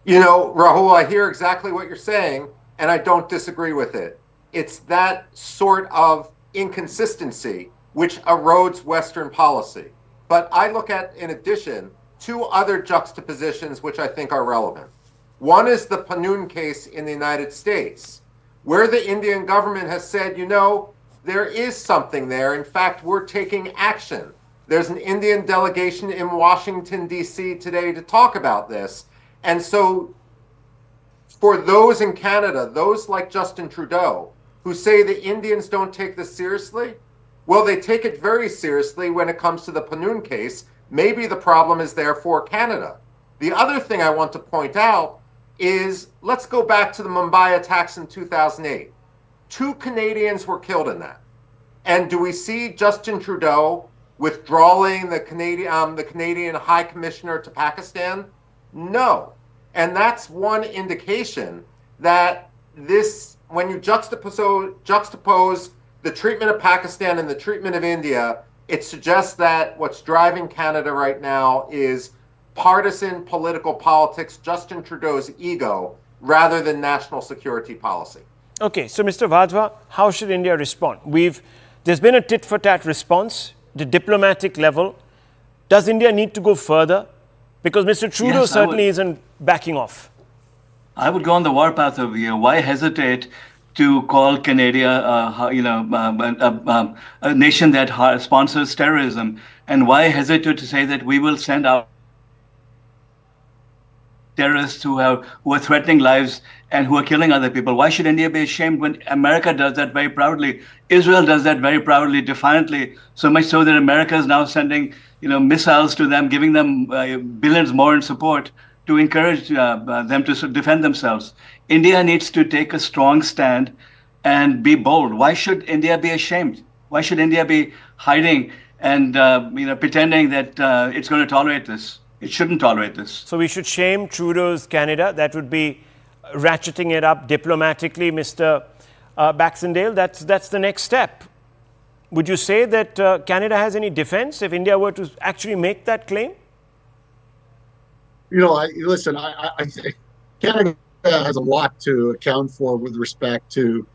Rahul, I hear exactly what you're saying, and I don't disagree with it. It's that sort of inconsistency which erodes Western policy. But I look at, in addition, two other juxtapositions which I think are relevant. One is the Panun case in the United States, where the Indian government has said, there is something there. In fact, we're taking action. There's an Indian delegation in Washington, D.C. today to talk about this. And so for those in Canada, those like Justin Trudeau, who say the Indians don't take this seriously, well, they take it very seriously when it comes to the Panun case. Maybe the problem is there for Canada. The other thing I want to point out is, let's go back to the Mumbai attacks in 2008. 2 Canadians were killed in that. And do we see Justin Trudeau withdrawing the Canadian High Commissioner to Pakistan? No. And that's one indication that when you juxtapose the treatment of Pakistan and the treatment of India, it suggests that what's driving Canada right now is partisan political politics, Justin Trudeau's ego, rather than national security policy. Okay, so Mr. Vadhwa, how should India respond? There's been a tit-for-tat response, the diplomatic level. Does India need to go further? Because Mr. Trudeau certainly isn't backing off. I would go on the warpath over here. Why hesitate to call Canada, a nation that sponsors terrorism? And why hesitate to say that we will send out terrorists who are threatening lives and who are killing other people? Why should India be ashamed when America does that very proudly? Israel does that very proudly, defiantly, so much so that America is now sending missiles to them, giving them billions more in support to encourage them to defend themselves. India needs to take a strong stand and be bold. Why should India be ashamed? Why should India be hiding and pretending that it's going to tolerate this? It shouldn't tolerate this. So we should shame Trudeau's Canada. That would be ratcheting it up diplomatically, Mr. Baxendale. That's the next step. Would you say that Canada has any defense if India were to actually make that claim? Listen, I think Canada has a lot to account for with respect to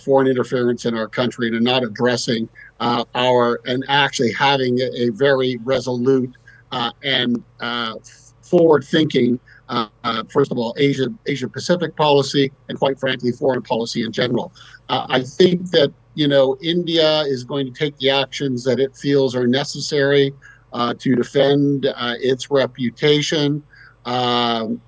foreign interference in our country and not addressing and actually having a very resolute and forward-thinking, first of all, Asia-Pacific policy, and quite frankly, foreign policy in general. I think that, India is going to take the actions that it feels are necessary to defend its reputation, and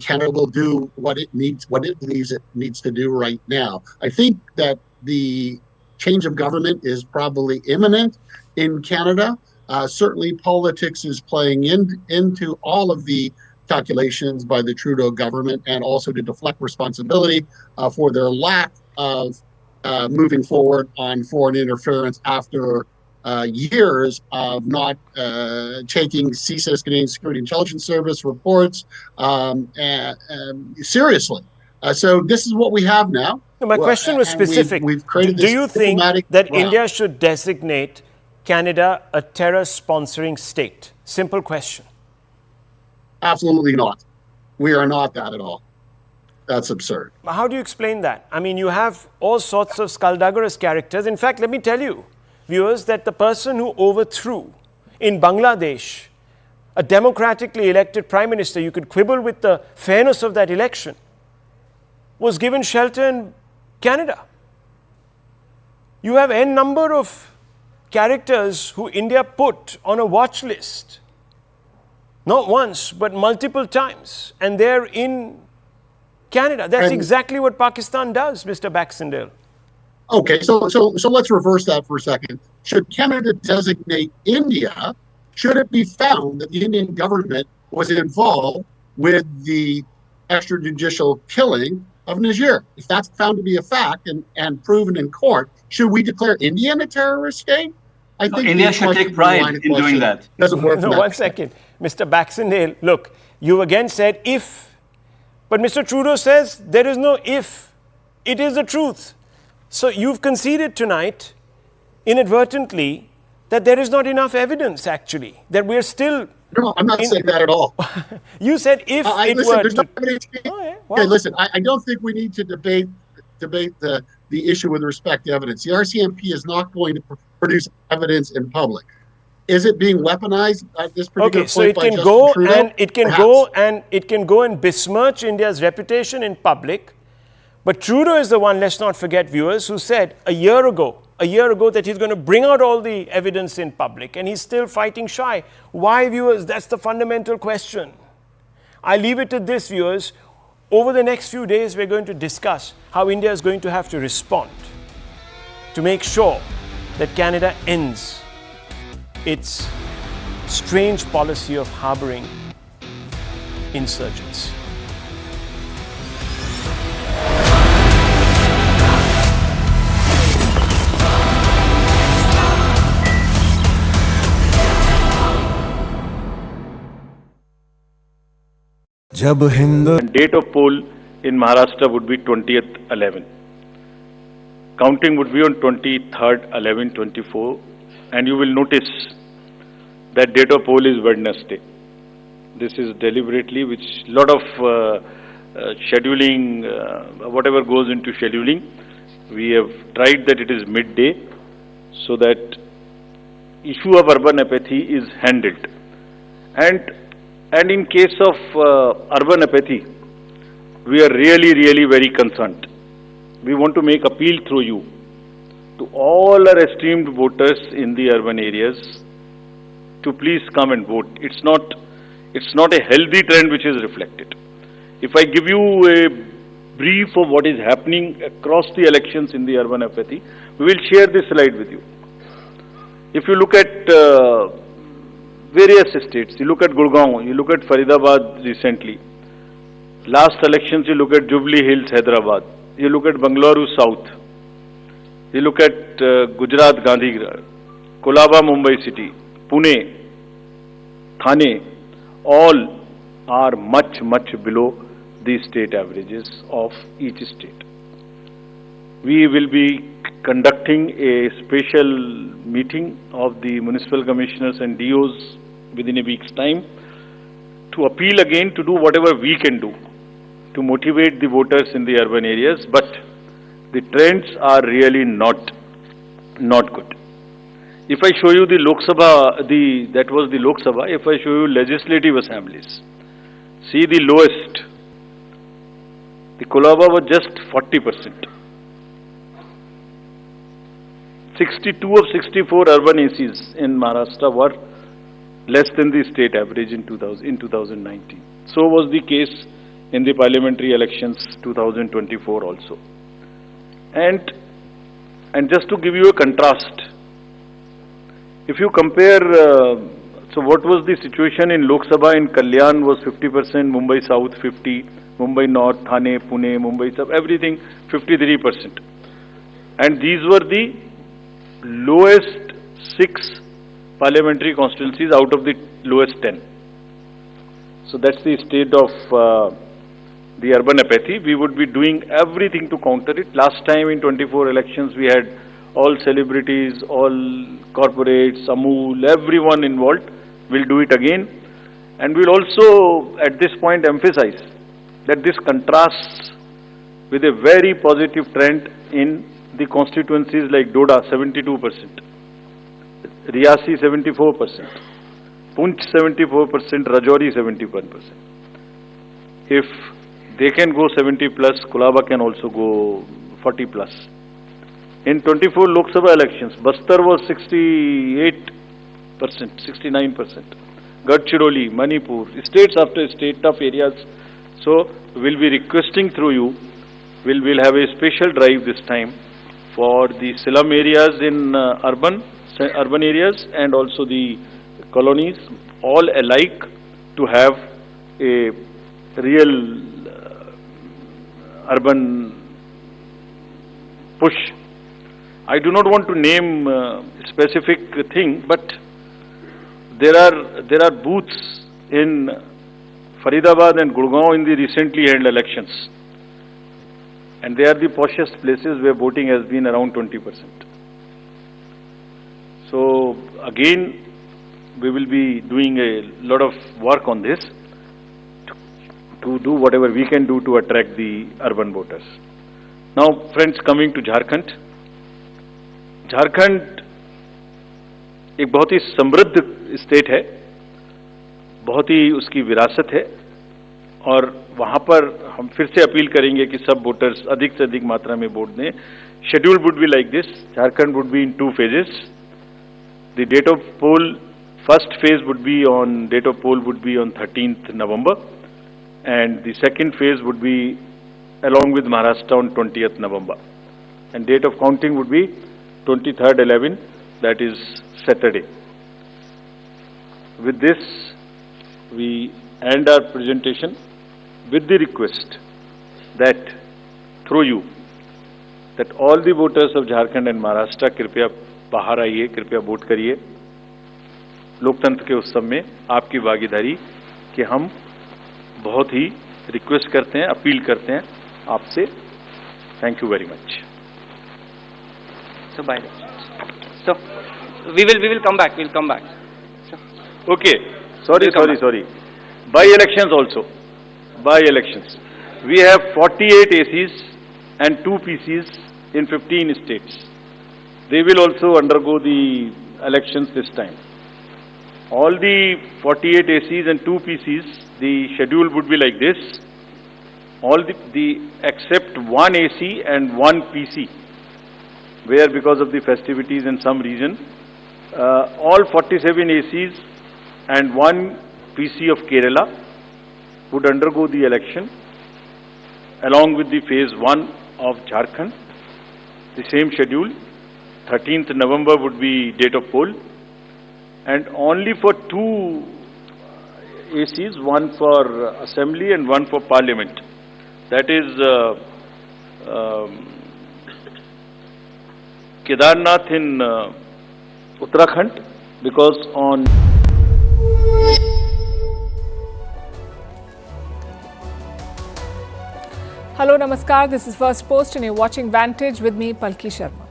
Canada will do what it believes it needs to do right now. I think that the change of government is probably imminent in Canada. Certainly, politics is playing into all of the calculations by the Trudeau government, and also to deflect responsibility for their lack of moving forward on foreign interference after years of not taking CSIS, Canadian Security Intelligence Service reports seriously. So this is what we have now. No, my question was specific. We've created Do you think that India should designate Canada a terror-sponsoring state? Simple question. Absolutely not. We are not that at all. That's absurd. How do you explain that? I mean, you have all sorts of skullduggerous characters. In fact, let me tell you, viewers, that the person who overthrew in Bangladesh a democratically elected prime minister, you could quibble with the fairness of that election, was given shelter in Canada. You have n number of characters who India put on a watch list, not once, but multiple times, and they're in Canada. That's exactly what Pakistan does, Mr. Baxendale. Okay, so let's reverse that for a second. Should Canada designate India, should it be found that the Indian government was involved with the extrajudicial killing of Niger? If that's found to be a fact and proven in court, should we declare India a terrorist state? I think India should take pride in doing that. Doesn't work. No, one second. Mr. Baxendale, look, you again said if, but Mr. Trudeau says there is no if. It is the truth. So you've conceded tonight, inadvertently, that there is not enough evidence, actually, that we're still... No, I'm not saying that at all. You said if it listen, were there's to... no evidence. Oh, yeah. Okay, listen, I don't think we need to debate the issue with respect to evidence. The RCMP is not going to produce evidence in public. Is it being weaponized at this particular Okay, so point it by can Justin go Trudeau? and it can Perhaps. go and it can go and besmirch India's reputation in public. But Trudeau is the one, let's not forget, viewers, who said a year ago that he's going to bring out all the evidence in public, and he's still fighting shy. Why, viewers? That's the fundamental question. I leave it to this, viewers. Over the next few days, we're going to discuss how India is going to have to respond to make sure that Canada ends its strange policy of harboring insurgents. And date of poll in Maharashtra would be 20th 11. Counting would be on 23rd 11/24, and you will notice that date of poll is Wednesday. This is deliberately, which lot of scheduling, whatever goes into scheduling, we have tried that it is midday, so that issue of urban apathy is handled. And in case of urban apathy, we are really very concerned. We want to make appeal through you to all our esteemed voters in the urban areas to please come and vote. It's not a healthy trend which is reflected. If I give you a brief of what is happening across the elections in the urban apathy, we will share this slide with you. If you look at various states, you look at Gurgaon, you look at Faridabad recently. Last elections, you look at Jubilee Hills, Hyderabad. You look at Bangalore South. You look at Gujarat, Gandhigram, Kolaba, Mumbai City, Pune, Thane, all are much below the state averages of each state. We will be conducting a special meeting of the municipal commissioners and DOs within a week's time to appeal again to do whatever we can do to motivate the voters in the urban areas, but the trends are really not good. If I show you the Lok Sabha, that was the Lok Sabha. If I show you legislative assemblies, see the lowest. The Kolaba was just 40%. 62 of 64 urban ACs in Maharashtra were less than the state average in 2019. So was the case in the parliamentary elections 2024 also. And just to give you a contrast, if you compare, so what was the situation in Lok Sabha in Kalyan was 50%, Mumbai South 50, Mumbai North, Thane, Pune, Mumbai South, everything 53%. And these were the lowest 6 parliamentary constituencies out of the lowest 10. So that's the state of the urban apathy. We would be doing everything to counter it. Last time in 24 elections, we had all celebrities, all corporates, Amul, everyone involved. We'll do it again. And we'll also, at this point, emphasize that this contrasts with a very positive trend in the constituencies like Doda, 72%, Riyasi, 74%, Punch, 74%, Rajouri, 71%. If they can go 70 plus, Kolaba can also go 40 plus. In 24 Lok Sabha elections, Bastar was 68%, 69%. Gadchiroli, Manipur, states after state, tough areas. So we'll be requesting through you, we'll have a special drive this time for the slum areas in urban areas and also the colonies, all alike, to have a real urban push. I do not want to name specific thing, but there are booths in Faridabad and Gurgaon in the recently held elections, and they are the poshest places where voting has been around 20%. So again, we will be doing a lot of work on this to do whatever we can do to attract the urban voters. Now, friends, coming to Jharkhand. Jharkhand एक बहुत ही समृद्ध state है, बहुत ही उसकी विरासत है, और वहां पर हम फिर से अपील करेंगे कि सब वोटर्स अधिक से अधिक मात्रा में वोट दें. Schedule would be like this. Jharkhand would be in 2 phases. The date of poll, first phase would be on, date of poll would be on 13th November, and the second phase would be along with Maharashtra on 20th November, and date of counting would be 23rd 11, that is Saturday. With this, we end our presentation with the request that through you, that all the voters of Jharkhand and Maharashtra कृपया बाहर आइए, कृपया vote करिए. लोकतंत्र के उत्सव में आपकी भागीदारी कि हम बहुत ही रिक्वेस्ट करते हैं, अपील करते हैं आपसे. Thank you very much. So by so we will come back. We'll come back. So, Okay. Sorry. By elections also. By elections. We have 48 ACs and 2 PCs in 15 states. They will also undergo the elections this time. All the 48 ACs and 2 PCs, the schedule would be like this. All the except 1 AC and 1 PC, where because of the festivities in some region, all 47 ACs and 1 PC of Kerala would undergo the election along with the phase 1 of Jharkhand. The same schedule, 13th November would be date of poll, and only for 2 ACs, one for assembly and one for parliament. That is Kedarnath in Uttarakhand, because on Hello, Namaskar. This is First Post and you're watching Vantage with me, Palki Sharma.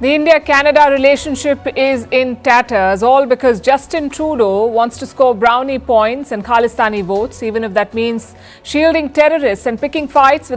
The India-Canada relationship is in tatters, all because Justin Trudeau wants to score brownie points and Khalistani votes, even if that means shielding terrorists and picking fights with